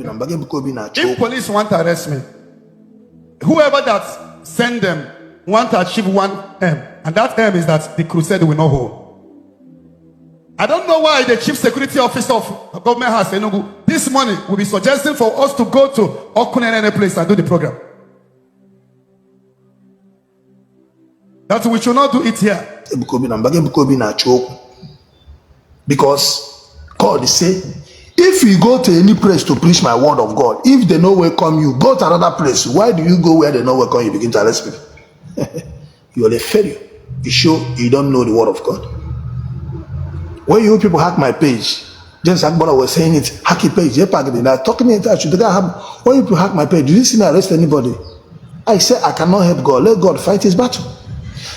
If police want to arrest me, whoever that send them want to achieve one aim, and that aim is that the crusade will not hold. I don't know why the chief security officer of government house Enugu this morning will be suggesting for us to go to Okunen place and do the program. That we should not do it here. Because God say, if you go to any place to preach my word of God, if they no welcome you, go to another place. Why do you go where they no welcome you? Begin to arrest people. You are a failure. You show you don't know the word of God. When you people hack my page, just like what I was saying, it hack your page. They're talking in touch. When you people hack my page, did you see me arrest anybody? I say I cannot help God. Let God fight his battle.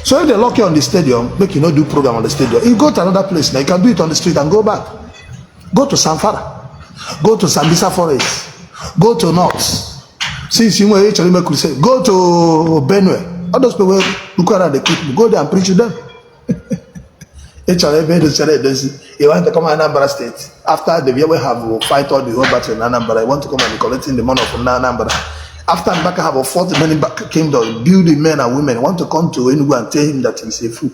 So if they lock you on the stadium, make you not do program on the stadium. You go to another place now. You can do it on the street and go back. Go to Sanfara. Go to Sambisa Forest. Go to North. Since you were actually make crusade, go to Benue. All those people who go around the people, go there and preach to them. You want to come to Anambra State after the Yahweh have fight all the whole battle in Anambra. I want to come and be collecting the money from Anambra. After Mbaka have fought many kingdoms, building men and women, want to come to Enugu and tell him that he's a fool.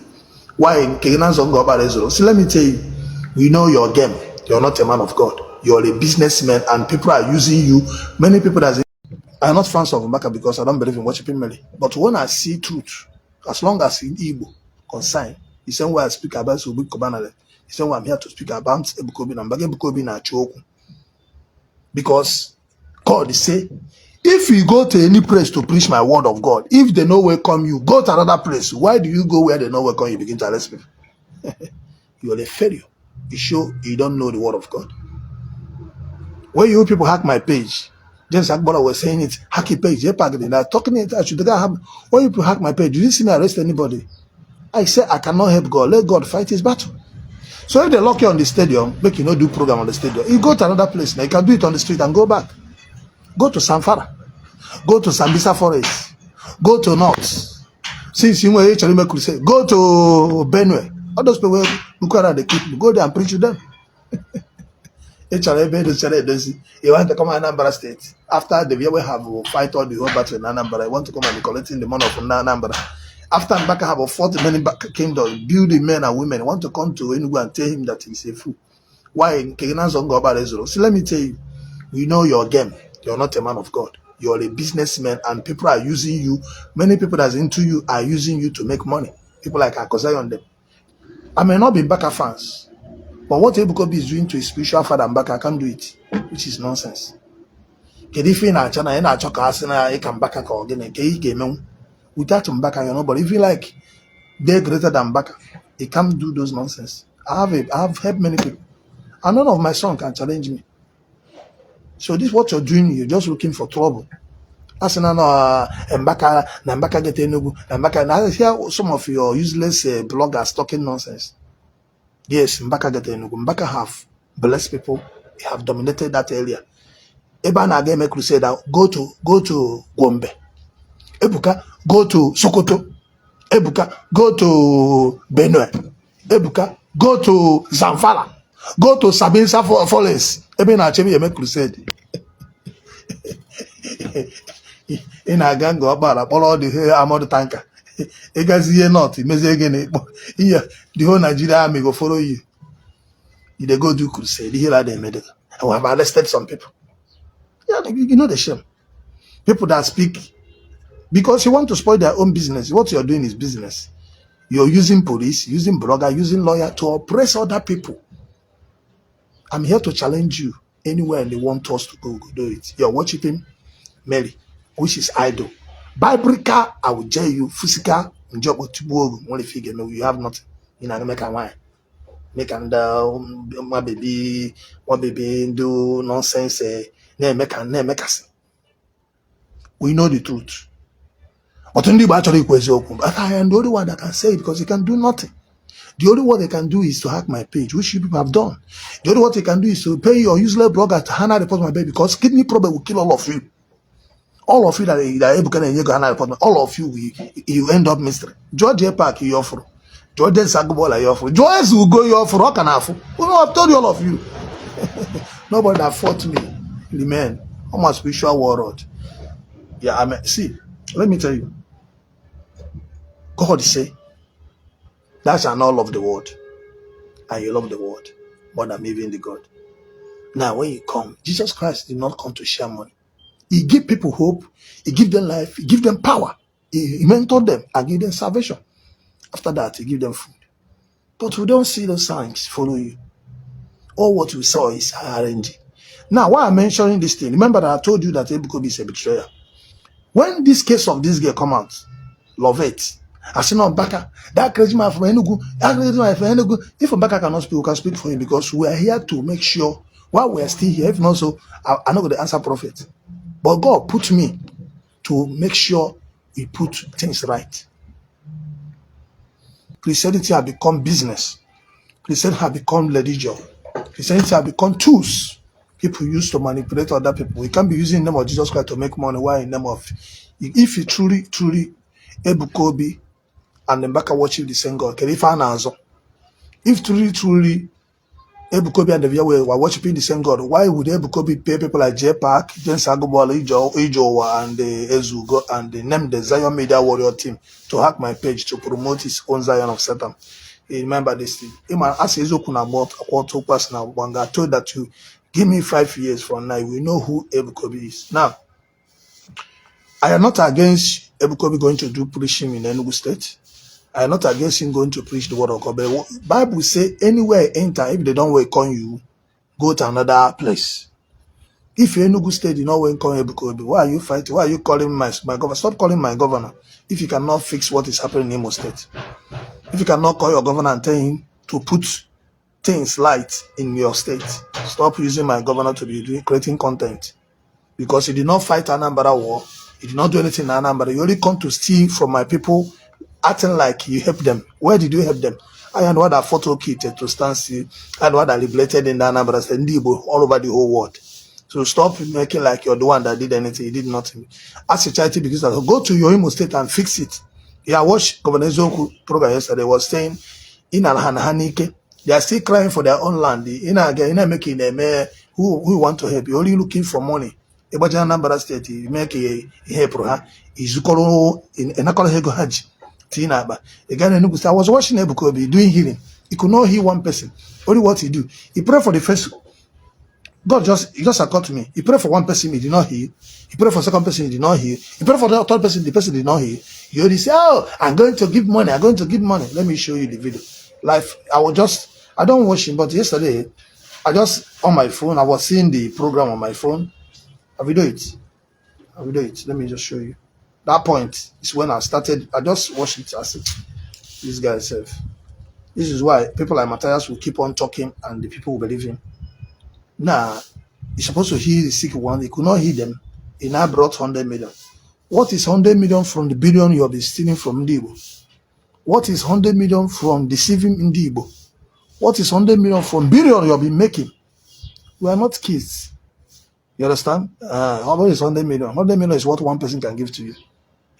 Why in Kenan's on God? So let me tell you, we know your game. You're not a man of God. You're a businessman, and people are using you. Many people that are not fans of Mbaka because I don't believe in worshiping Mary. But when I see truth, as long as in Igbo consign, the same way I speak about Subi Kobanale, the same way I'm here to speak about Ebuka obi and Mbaka obi na choku. Because God say, if you go to any place to preach my word of God, if they no welcome you, go to another place. Why do you go where they no welcome you? Begin to arrest people. You are a failure. You show you don't know the word of God. When you people hack my page, just like what I was saying, it hack your page. They're talking in touch. When you people hack my page, did you see me arrest anybody? I say I cannot help God. Let God fight his battle. So if they lock you on the stadium, make you not do program on the stadium. You go to another place now. You can do it on the street and go back. Go to Sanfara. Go to Sambisa Forest. Go to North. Since you were actually make crusade, go to Benue. All those people who go around the people, go there and preach to them. You want to come to Anambra State after the Yahweh have fight all the whole battle in Anambra. I want to come and be collecting the money from Anambra. After Mbaka have fought many kingdoms, building men and women, want to come to Enugu and tell him that he's a fool. Why in Kenan's on God? So let me tell you, we know your game. You're not a man of God. You're a businessman, and people are using you. Many people that's into you are using you to make money. People like Akozai on them. I may not be Mbaka fans, but what Ebuka obi is doing to his spiritual father Mbaka, I can't do it, which is nonsense. Without Mbaka, you know, but if you like, they're greater than Mbaka. He can't do those nonsense. I have helped many people, and none of my son can challenge me. So this is what you're doing. You're just looking for trouble. As no, Mbaka get Enugu, Mbaka. Now I hear some of your useless bloggers talking nonsense. Yes, Mbaka get Enugu. Mbaka have blessed people. They have dominated that area. Ebana again make crusader. Go to Gombe. Ebuka, go to Sokoto. Ebuka, go to Benue. Ebuka, go to Zamfara. Go to Sabinsa Forest. Ebena Chemi make crusade. In a gang go about all the armored tanker. Egazi not again. The whole Nigeria army go follow you. They go do crusade. Here they made it. And we have arrested some people. Yeah, you know the shame. People that speak because you want to spoil their own business. What you're doing is business. You're using police, using blogger, using lawyer to oppress other people. I'm here to challenge you. Anywhere they want us to go do it. You're worshiping Mary, which is idol. Biblical, I will tell you, physical, only figure, no, you have nothing. You know, make a wine. Make and my baby, what baby do nonsense, make us. We know the truth. But only actually I am the only one that can say it because he can do nothing. The only what they can do is to hack my page, which you people have done. The only what they can do is to pay your useless blogger to Hannah report my page because kidney problem will kill all of you. All of you that are able to get Hannah report, all of you, you end up mystery. George Park, you offer. George Sagobola, you offer. George will go, you offer. What can I offer? Well, I've told you all of you. Nobody have fought me. remain. How much spiritual world? Yeah, I mean, see, let me tell you. God say, thou shalt not love the world, and you love the world more than even the God. Now, when you come, Jesus Christ did not come to share money. He give people hope. He give them life. He give them power. He mentored them and give them salvation. After that, he give them food. But we don't see those signs follow you. All what we saw is RNG. Now, why I'm mentioning this thing, remember that I told you that Ebuka obi is a betrayer. When this case of this girl come out, love it. I say no, Mbaka, that crazy man from Enugu, that crazy man from Enugu. If Mbaka cannot speak, we can speak for him because we are here to make sure while we are still here. If not so, I'm not going to answer prophet. But God put me to make sure we put things right. Christianity has become business. Christianity has become religion. Christianity has become tools people use to manipulate other people. We can't be using the name of Jesus Christ to make money. Why in the name of, if you truly Ebuka obi and Mbaka worship the same God, if truly Ebuka obi and DavidYahweh were worshiping the same God, why would Ebuka obi pay people like J Park, James Agobolo, Ijo, and Ezugo, and name the Zion Media Warrior team to hack my page to promote his own Zion of Satan? Remember this thing. I told that you give me 5 years from now, we know who Ebuka obi is. Now, I am not against Ebuka obi going to do preaching in Enugu State. I am not against him going to preach the word of God. But the Bible say anywhere you enter, if they don't welcome you, go to another place. If you Enugu State, you know welcome Ebuka obi, why are you fighting? Why are you calling my governor? Stop calling my governor if you cannot fix what is happening in Imo State. If you cannot call your governor and tell him to put things light in your state, stop using my governor to be creating content. Because he did not fight Anambra war, he did not do anything in Anambra. You only come to steal from my people, acting like you help them. Where did you help them? I am the one that fought Okite to stand still. I am the one that liberated in the Anambra State, Igbo, all over the whole world. So stop making like you're the one that did anything. You did nothing. As a charity, because go to your Imo State and fix it. Yeah, I watched Governor Zoku program yesterday. Was saying in Alhanhanike, they are still crying for their own land. In making them who want to help. You're only looking for money. About Anambra State, you make a help. Is called in Hego Haji. Tinaba. Again, I was watching Ebuka obi doing healing. He could not heal one person. Only what he do, he pray for the first. God just occurred to me. He prayed for one person, he did not heal. He prayed for the second person, he did not heal. He prayed for the third person, the person did not heal. He only said, "Oh, I'm going to give money. I'm going to give money." Let me show you the video. Live. I don't watch him, but yesterday, on my phone, I was seeing the program on my phone. I will do it. Let me just show you. That point is when I started. I just watched it. I said, this guy said, this is why people like Matthias will keep on talking and the people will believe him. Now, he's supposed to heal the sick one. He could not heal them. He now brought 100 million. What is 100 million from the billion you have been stealing from Igbo? What is 100 million from deceiving in Igbo? What is 100 million from billion you have been making? We are not kids. You understand? How much is 100 million? 100 million is what one person can give to you.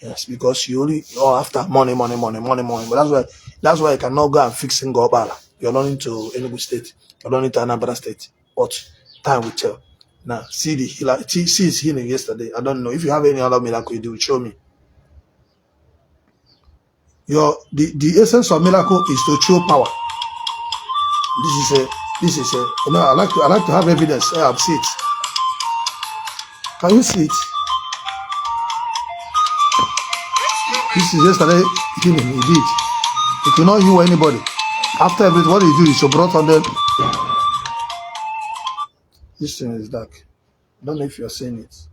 Yes, because you're after money. But that's why you cannot go and fix in Gobala. You're not into Enugu State. You're not into Anambra State. But time will tell. Now, see his healing yesterday. I don't know. If you have any other miracle you do, show me. The essence of miracle is to show power. This is a. You know, I like to have evidence. I have seen it. Can you see it? This is yesterday healing. He did. He could not heal anybody. After everything, what he do is he brought on them. This thing is dark. I don't know if you're seeing it.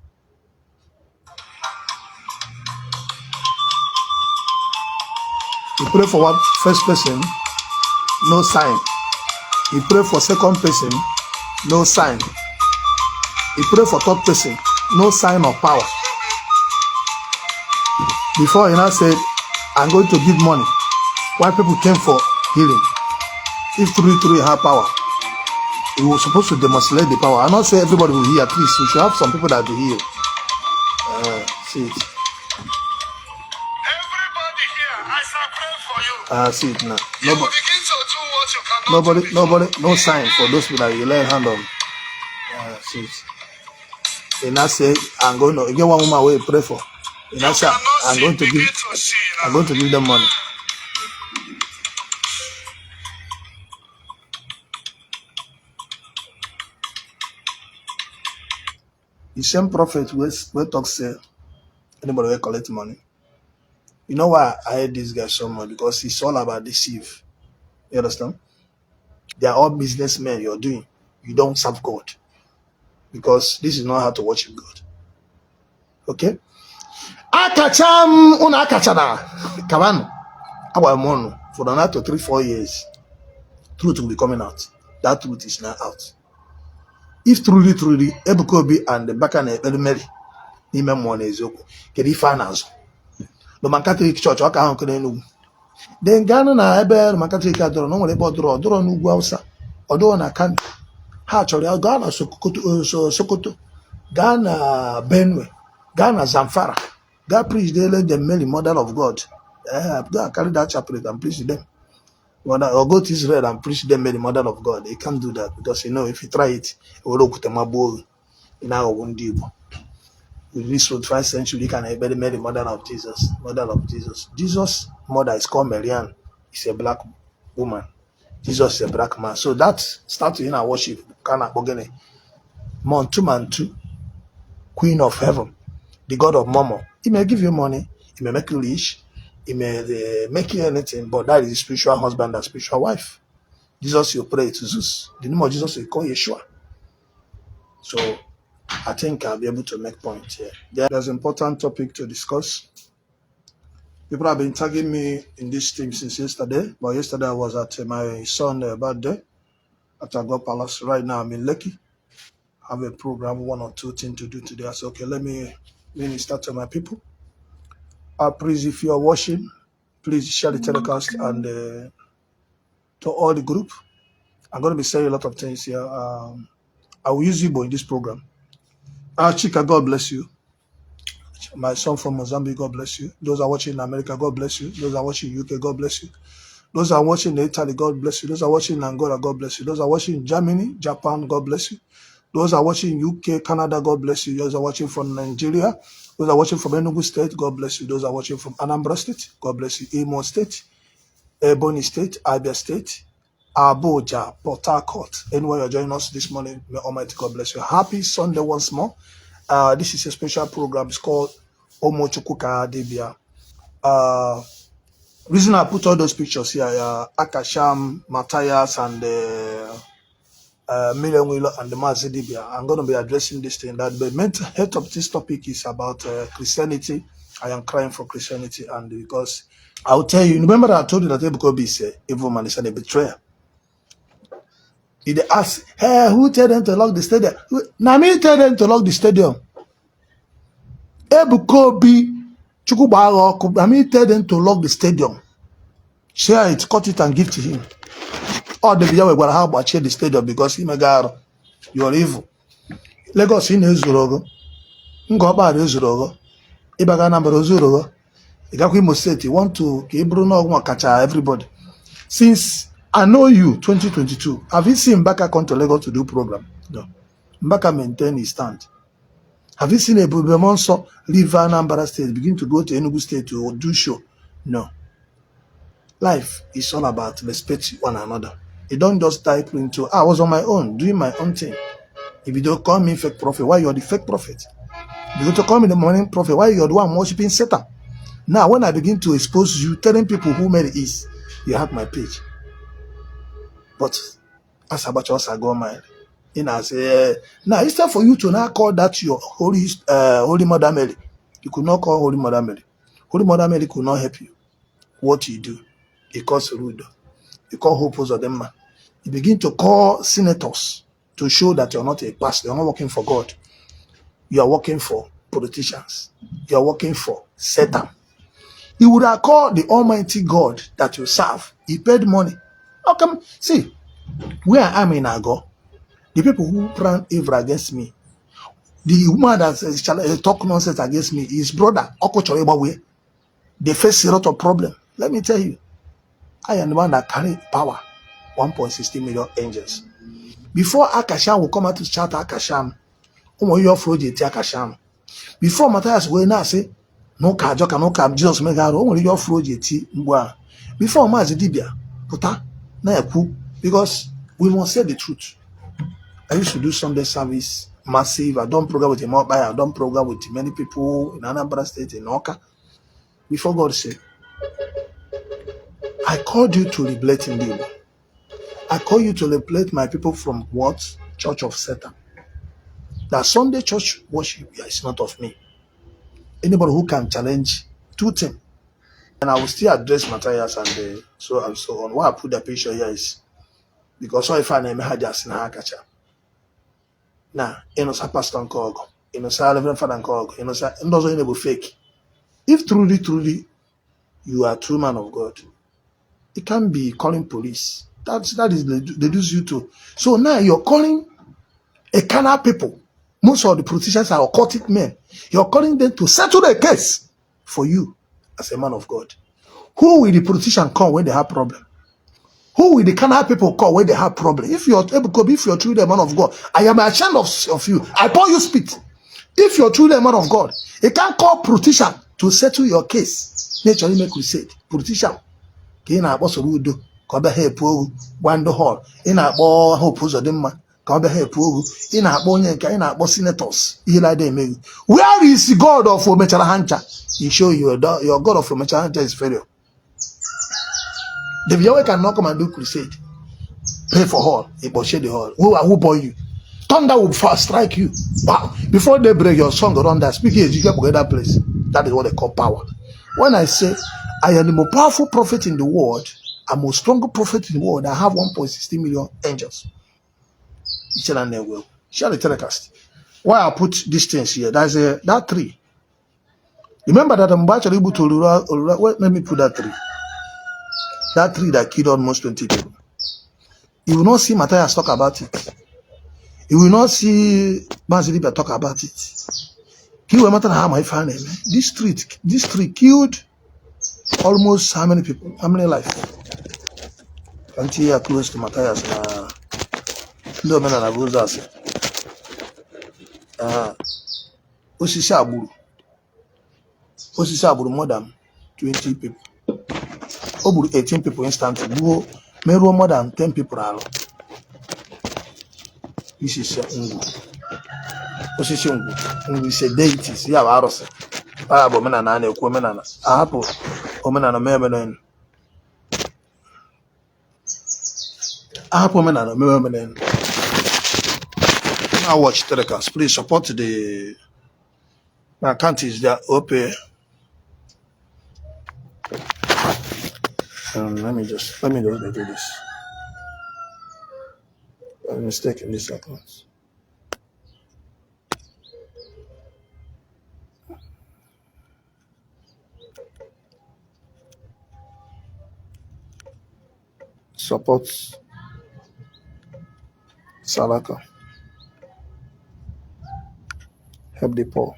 He pray for one first person, no sign. He pray for second person, no sign. He pray for third person, no sign of power. Before he now said, I'm going to give money. Why people came for healing? If truly have power, he was supposed to demonstrate the power. I'm not saying everybody will heal, at least we should have some people that will heal. See it. Everybody here, I shall pray for you. See it now. You will begin to do what you cannot do. Nobody, no sign for those people that you lay hand on. See it. And I say, I'm going to get one woman where pray for. And I say, I'm going to give them money. The same prophet will talk say anybody will collect money. You know why I hate this guy so much? Because it's all about deceive. You understand? They are all businessmen you're doing. You don't serve God. Because this is not how to worship God. Okay? Akacham una akachana. Kavan. For the night to 3-4 years. Truth will be coming out. That truth is now out. If truly, Ebuka obi and Mbaka na Mary, n'ime mmụọ na eziokwu, kedu ife a na-azụ? Roman Catholic Church ọka ahụ kere n'ugwu. Then Ghana na ebe Roman Catholic adọrọ na nwere ebe ọdọrọ n'ugwu Hausa, ọdọrọ na Kano. Ha chọrọ ya gaa na Sokoto, gaa na Benue, gaa na Zamfara, gaa preach the Mary, Mother of God. Go and carry that chaplet and preach them. Or go to Israel and preach them the Mother of God. They can't do that because if you try it, it will look at my boy in our own Igbo. With this 1st century, you can have the Mother of Jesus. Mother of Jesus. Jesus' mother is called Marianne. She's a black woman. Jesus is a black man. So that starts in our worship. Mantu, Queen of Heaven, the God of Momo. He may give you money. He may make you rich. He may make you anything, but that is a spiritual husband and spiritual wife. Jesus, you pray to Zeus. The name of Jesus you call Yahsua. So I think I'll be able to make points here. There's an important topic to discuss. People have been tagging me in this thing since yesterday, but yesterday I was at my son's birthday at Agua Palace. Right now I'm in Lekki. I have a program, 1 or 2 things to do today. I said, okay, let me minister to my people. Please, if you are watching, please share the telecast and to all the group. I'm going to be saying a lot of things here. I will use Igbo in this program. Chika, God bless you. My son from Mozambique, God bless you. Those are watching in America, God bless you. Those are watching in UK, God bless you. Those are watching in Italy, God bless you. Those are watching in Angola, God bless you. Those are watching in Germany, Japan, God bless you. Those are watching in UK, Canada, God bless you. Those are watching from Nigeria. Those are watching from Enugu State, God bless you. Those are watching from Anambra State, God bless you. Imo State, Ebonyi State, Abia State, Abuja, Port Harcourt. Anywhere you're joining us this morning, may Almighty God bless you. Happy Sunday once more. This is a special program. It's called Omochukuka Debia. Reason I put all those pictures here, Akasham, Matthias, and Million Willow and the Mazidibia. I'm going to be addressing this thing. That the main head of this topic is about Christianity. I am crying for Christianity, and because I'll tell you, remember that I told you that Ebuka obi is an evil man, is a betrayer. He asked, hey, who told them to lock the stadium? Now me tell them to lock the stadium. Ebuka obi, I mean tell them to lock the stadium. Share it, cut it, and give to him. Or DavidYahweh will have to share the stadium because he may go, you're evil. Lagos in Ezurogo, Ngoba Ezurogo, Ibaga number Ezurogo, Igakimo State, you want to Bruno Kacha everybody. Since I know you, 2022, have you seen Mbaka come to Lagos to do program? No. Mbaka maintain his stand. Have you seen a Bubemonso leave Anambra State, begin to go to Enugu State to do show? No. Life is all about respect one another. You don't just type into, I was on my own, doing my own thing. If you don't call me fake prophet, why you're the fake prophet? If you don't call me the morning prophet, why you're the one worshiping Satan? Now, when I begin to expose you, telling people who made it is, you have my page. But as about us, I go mine. I say, now instead for you to now call that your Holy Mother Mary, you could not call Holy Mother Mary. Holy Mother Mary could not help you. What you do, you call Soludo, you call Hopos of them man. You begin to call senators to show that you're not a pastor, you're not working for God. You are working for politicians. You are working for Satan. You would have called the Almighty God that you serve. He paid money. How come? See, where I am in Ago, the people who plan evil against me, the woman that talk nonsense against me, his brother, Okochorebawe, they face a lot of problems. Let me tell you, I am the one that carry power, 1.60 million angels. Before Akasham will come out to shout Akasham, Omo your froji ti akasham. Before Matthias we na say no ka joka no ka Jesus make aro omo your froji ti ngwa. Before Mazi Dibia puta na eku because we must say the truth. I used to do Sunday service massive. I don't program with him up. I don't program with many people in Anambra State in Oka. Before God said, I called you to liberate in Igbo. I call you to liberate my people from what? Church of Satan. That Sunday church worship is not of me. Anybody who can challenge two things. And I will still address Matthias and so and so on. Why I put the picture here is because so if I name Hajas in Hakacha. Now, Inosa Pastor Nkog, Inosa Reverend Father Nkog, Inosa Ndozo Inebo fake. If truly you are a true man of God, it can be calling police. That is deduce you to. So now you're calling a carnal people. Most of the politicians are occultic men. You're calling them to settle the case for you as a man of God. Who will the politician call when they have problem? Who will the carnal people call when they have problem? If you're Ebuka obi, if you're truly a man of God, I am ashamed of you. I pour you spit. If you're truly a man of God, you can't call politician to settle your case. Nature make crusade. Politician. Ka ị na-akpọ Soludo ka ọ bịa help ogu Wando Hall, ị na-akpọ Hope Uzodimma ka ọ bịa help ogu, ị na-akpọ onye nke ị na-akpọ senators ihe like that emeghị. Where is the God of Omechara Hancha? He show you your God of Omechara Hancha is failure. DavidYahweh cannot come and do crusade. Pay for hall, he bullshit the hall. Who boy you? Thunder will fast strike you. Wow. Before they break your song around that, speak here, you get to that place. That is what they call power. When I say I am the most powerful prophet in the world, I'm the most stronger prophet in the world, I have 1.60 million angels. Share the telecast. Why I put these things here? There's that tree. Remember that I'm actually able to let me put that tree. That tree that killed almost 20 people. You will not see Matthias talk about it. You will not see Mazilibia talk about it. This tree killed almost how many people? How many lives? Until you are close to Matthias. No man and Abuzas. Osisaburu more than 20 people. Oburu 18 people instantly. Meru more than 10 people. This is Ungu. Ungu is a deity. Yeah, Aros. I have women and a woman and a apple. Woman and a merman. I have women and a merman. Now watch telecast. Please support the. My account is there. Okay. Let me just do this. I'm mistaken this account. Support Salaka. Help the poor.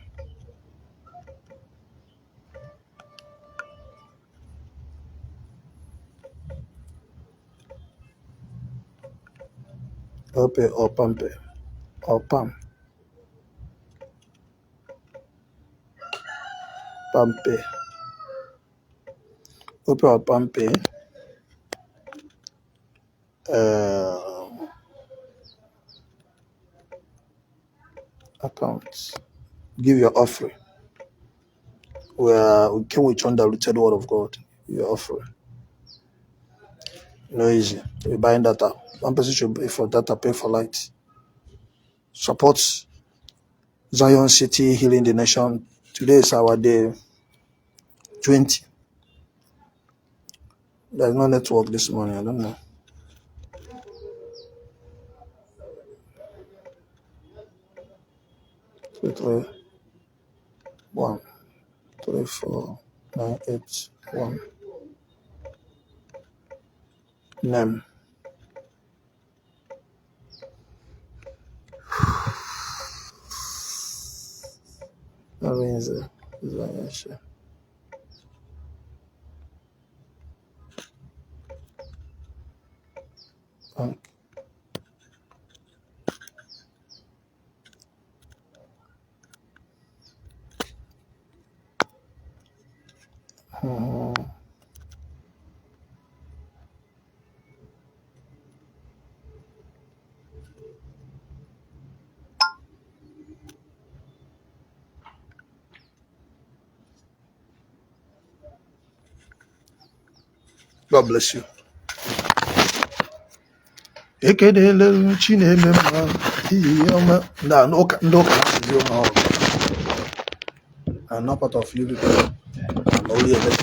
Ope or Pampe or Pam. Pampe. Ope or Pampe. Accounts. Give your offering. We can we turn the rooted word of God. Your offering. No easy. We buying data. One person should pay for data, pay for light. Support Zion City, healing the nation. Today is our day 20. There's no network this morning. I don't know. Three, 1, 3, 4, 9, 8, 1. Name. That means bank. God bless you. Ekedele Chineme ma iyoma na ndoka iyoma I'm not part of you people. I'm only a bit.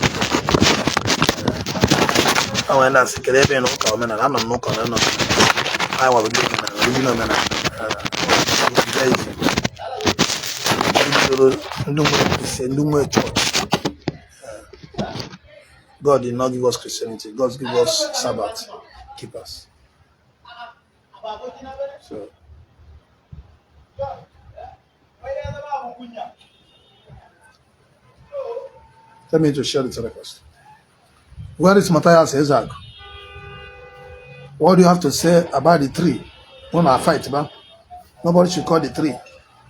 I went and sick of no comment and I'm not no comment. I was doing no church. God did not give us Christianity. God gave us Sabbath keepers. So let me just share this request. Where is Matthias Isaac? What do you have to say about the tree? When I fight, man. Nobody should call the tree.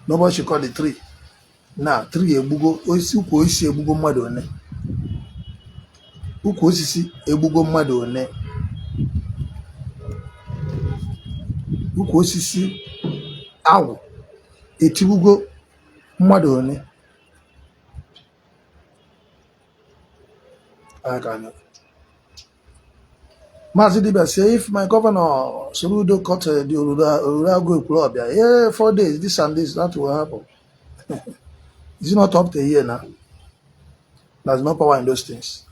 Nobody should call the tree. Now, tree ebugo oisi ebugo mmadụ one. Ukwu osisi ebugo mmadụ one. Ukwu osisi awụ etibugo mmadụ one. I can. Mazi Dibia say, if my governor Soludo cut the Urago club, yeah, 4 days, this and this, that will happen. Is it not up to here now? There's no power in those things.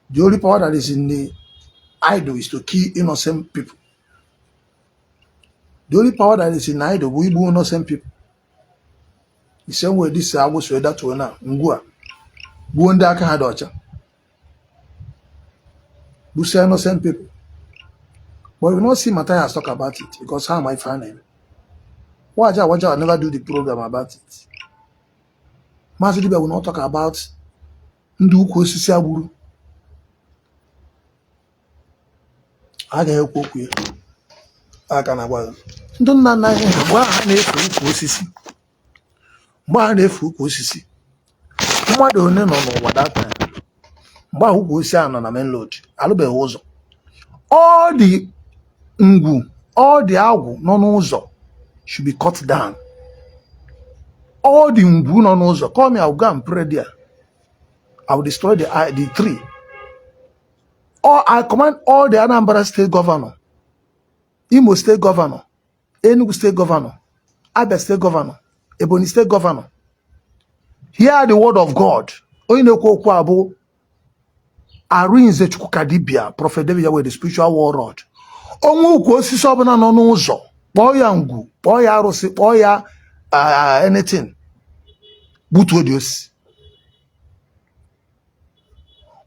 The only power that is in the idol is to kill innocent people. The only power that is in the idol, we will innocent people. The same way this I was read that to now. Ngua. Buonda aka ha docha. We say innocent people. But we will not see Matthias talk about it because how am I finding him? Waja will never do the program about it. Mazidiba will not talk about ndị ukwu osisi agburu. A ga-ekwu okwu ya. Aka na agwa. Ndị nna nna anyị mgbe ha na-efu ukwu osisi. Mgbe ha na-efu ukwu osisi. Mmadụ one nọ n'ụwa that time. Mgbe ahụ ukwu osisi a nọ na main road. Alụbeghị ụzọ. All the ngwu, all the agwụ nọ n'ụzọ should be cut down. All the ngwu nọ n'ụzọ. Call me, I will go and pray there. I will destroy the tree. Or I command all the Anambra state governor, Imo state governor, Enugu state governor, Abia state governor, Ebonyi state governor. Hear the word of God. Oyinekwo okwu abụ Arinze Chukwukadibia, Prophet DavidYahweh, the spiritual warlord. Onwe ukwu osisi ọbụla nọ n'ụzọ, kpọọ ya ngwu, kpọọ ya arụsị, kpọọ ya anything. Butuo dị osisi.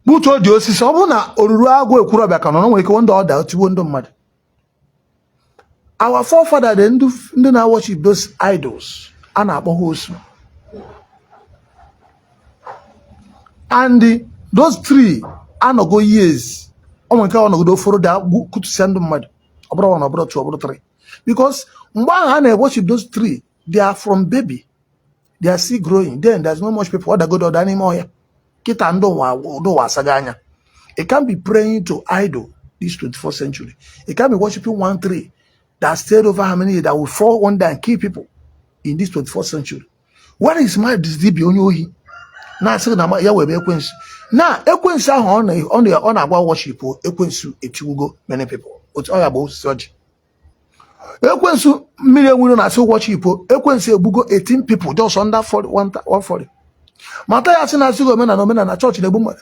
Butuo dị osisi. Ọ bụ na oruru agwụ ekwurọbịa ka nọ nwere ike ndị ọda otigbo ndị mmadụ. Our forefather, the ndị na worship those idols, a na-akpọ ha osu. And those three anọgo years. Ọ nwere nke ọ nọgodo foro da kutusia ndị mmadụ. Ọ bụrụ 1, ọ bụrụ 2, ọ bụrụ 3. Because mgbe ahụ a na-worship those three, they are from baby. They are still growing. Then there's not much people that go to the anymore. Kita ndo asaga anya. It can't be praying to idol this 21st century. It can't be worshiping one tree that stayed over how many years that will fall one day and kill people in this 21st century. What is my DB on you? Now say na Yahweh be ekwensu. Now ekwensu ahụ ọ na-agba worship ekwensu etiwugo many people. Otu ọ ya bụ soji. Ekwensu mmiri enwere na so worship ekwensu ebugo 18 people just under 140. Matthias na asigo omena na church na egbu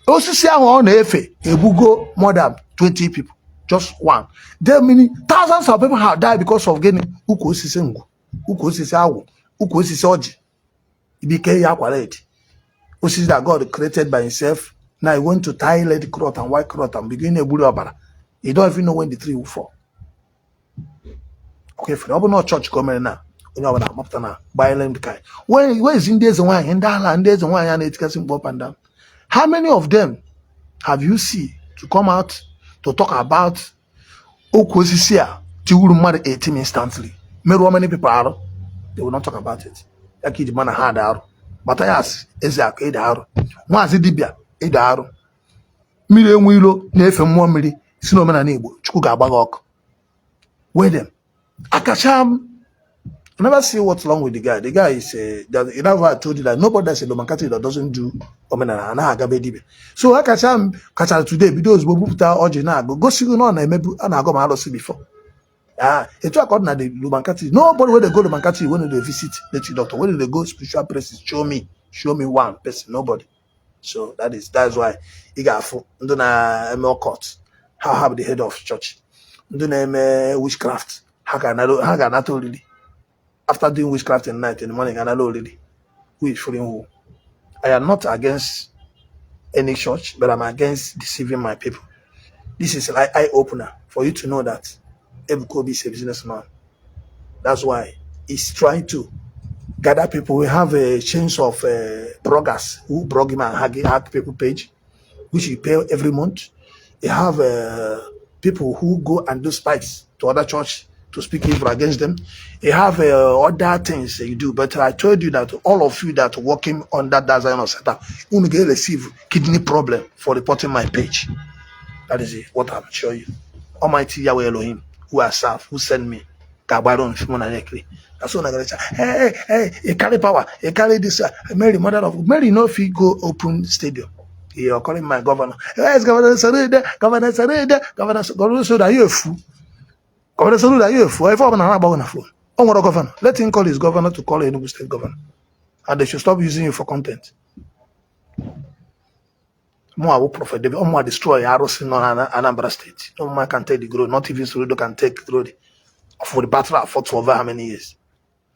osisi ahụ ọ na-efe ebugo more than 20 people, just one. There many thousands of people have died because of gịnị ukwu osisi ngwu, ukwu osisi agwụ, ukwu osisi ọjị. Ibike ya akwara eti. Osisi that God created by himself. Now he went to tie red cloth and white cloth and begin egburu ọbara. You don't even know when the tree will fall. Okay, for ọ bụ na church come na onye ọbụla amapụta na violent kind. Where is ndị eze nwaanyị ndị ala ndị eze nwaanyị a na-etikasị mkpọ up and down? How many of them have you seen to come out to talk about okwu osisi a tiwuru mmadụ 18 instantly? Meruo many people arụ, they will not talk about it. Yaki the man had arụ. Matthias Ezeak ịda arụ. Maazị Dibia ịda arụ. Mmiri enwe ilo na-efe mmụọ mmiri si n'omenala Igbo. Chukwu ga-agba gị ọkụ. Wait them. Akacham. I never see what's wrong with the guy. The guy is you know I told you that nobody that's a Lomankati that doesn't do omenala na agabe dibe. So Akacham kachara today videos bo buputa oji na go see no na emebu na go ma alosi before. It's according to the Lomankati. Nobody when they go to Lomankati when they visit the doctor. When they go spiritual places, show me one person. Nobody. So that's why he got full. Ndona ML court. How have the head of church? Ndona witchcraft. How can not already? After doing witchcraft in the night, in the morning, and I know already who is fooling who. I am not against any church, but I'm against deceiving my people. This is an eye opener for you to know that Ebuka obi is a businessman. That's why he's trying to gather people. We have a chain of bloggers who blog him and hack people page, which he pay every month. They have people who go and do spies to other church to speak evil against them. They have other things you do. But I told you that all of you that are working on that design of setup, you will receive kidney problem for reporting my page. That is what I'm showing you. Almighty Yahweh Elohim, who I serve, who sent me. That's what I'm gonna say. Hey, he carry power. He carry this. Mary, mother of Mary, no fee go open stadium. You're calling my governor. Yes, Governor Soludo, Governor Soludo, Governor Soludo. Are you a fool? Governor Soludo, are you a fool? If I'm not about a fool, governor, let him call his governor to call a Enugu state governor, and they should stop using you for content. More will prophet David. More destroy Aros in Anambra State. No man can take the growth. Not even Soludo can take the growth. For the battle I fought for over how many years?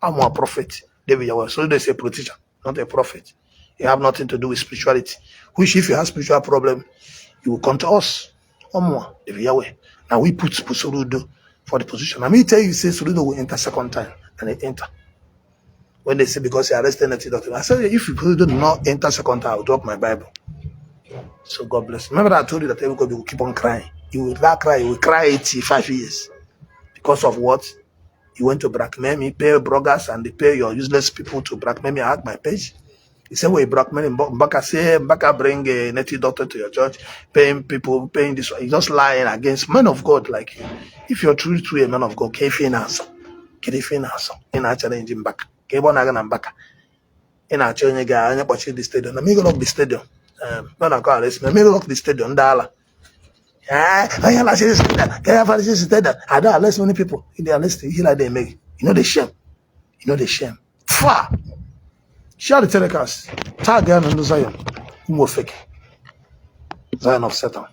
I'm a prophet. DavidYahweh. Soludo is a politician, not a prophet. You have nothing to do with spirituality. Which, if you have spiritual problem, you will come to us. More DavidYahweh. Now we put Soludo for the position. Let me tell you, say Soludo will enter second time, and they enter. When they say because he arrested the doctor, I said if you do not enter second time, I will drop my Bible. So God bless. Remember that I told you that everybody will keep on crying. You will not cry. You will cry 85 years because of what? You went to blackmail me, pay bloggers, and they pay your useless people to blackmail me. I hack my page. He said, well, you blackmail Mbaka. Say Mbaka bring a native doctor to your church, paying people, paying this. You're just lying against men of God like you. If you're truly a man of God, in a challenge in Mbaka. Mbaka. In a challenge, I watch the stadium. I'm going to the stadium. Man of God, listen. I'm going to lock the stadium. I don't less many people. They are listening. He like they make. You know the shame. You know the shame. Far. Share the telecast. Tag and Zion. Who will fake? Zion of Satan.